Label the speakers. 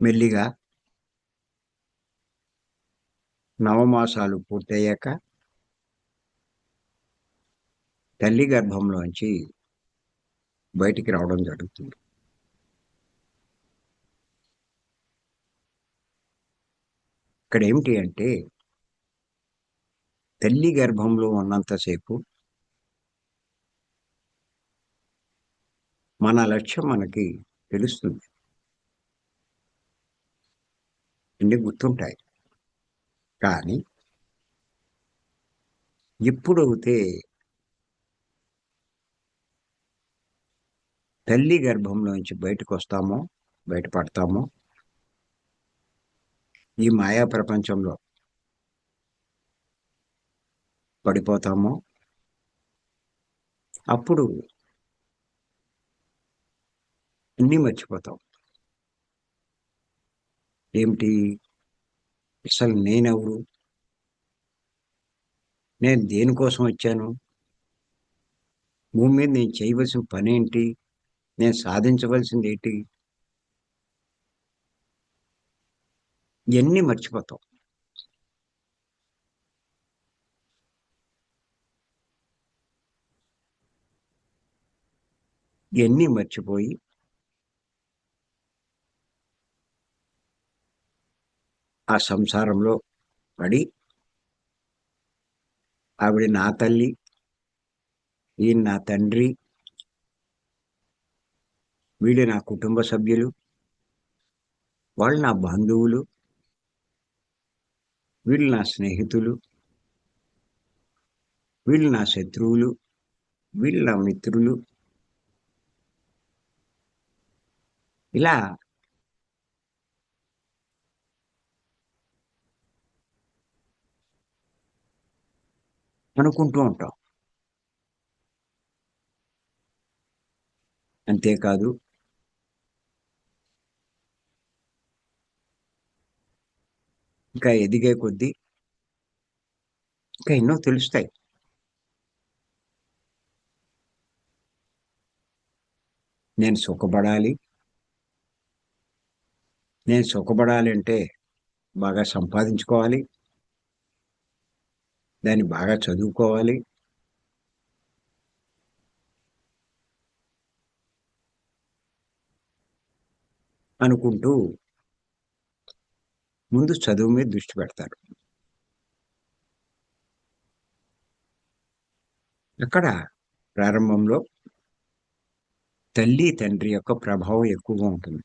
Speaker 1: మెల్లిగా నవమాసాలు పూర్తయ్యాక తల్లి గర్భంలోంచి బయటికి రావడం జరుగుతుంది. ఇక్కడ ఏమిటి అంటే తల్లి గర్భంలో ఉన్నంతసేపు మన లక్ష్యం మనకి తెలుస్తుంది. అన్నీ గుర్తుంటాయి. కానీ ఎప్పుడైతే తల్లి గర్భంలోంచి బయటకొస్తామో, బయటపడతామో, ఈ మాయా ప్రపంచంలో పడిపోతామో, అప్పుడు అన్నీ మర్చిపోతాం. ఏమిటి? అసలు నేనెవరు? నేను దేనికోసం వచ్చాను? భూమి మీద నేను చేయవలసిన పనేంటి? నేను సాధించవలసిందేంటి? ఇయన్నీ మర్చిపోతాం. ఇయన్నీ మర్చిపోయి ఆ సంసారంలో పడి ఆవిడ నా తల్లి, ఈయన నా తండ్రి, వీళ్ళు నా కుటుంబ సభ్యులు, వాళ్ళు నా బంధువులు, వీళ్ళు నా స్నేహితులు, వీళ్ళు నా శత్రువులు, వీళ్ళు నా మిత్రులు. ఇలా అనుకుంటూ ఉంటాం. అంతేకాదు ఇంకా ఎదిగే కొద్దీ ఇంకా ఎన్నో తెలుస్తాయి. నేను సుఖపడాలి. నేను సుఖపడాలి అంటే బాగా సంపాదించుకోవాలి. దాన్ని బాగా చదువుకోవాలి. అనుకుంటూ ముందు చదువు మీద దృష్టి పెడతారు. అక్కడ ప్రారంభంలో తల్లి, తండ్రి యొక్క ప్రభావం ఎక్కువగా ఉంటుంది.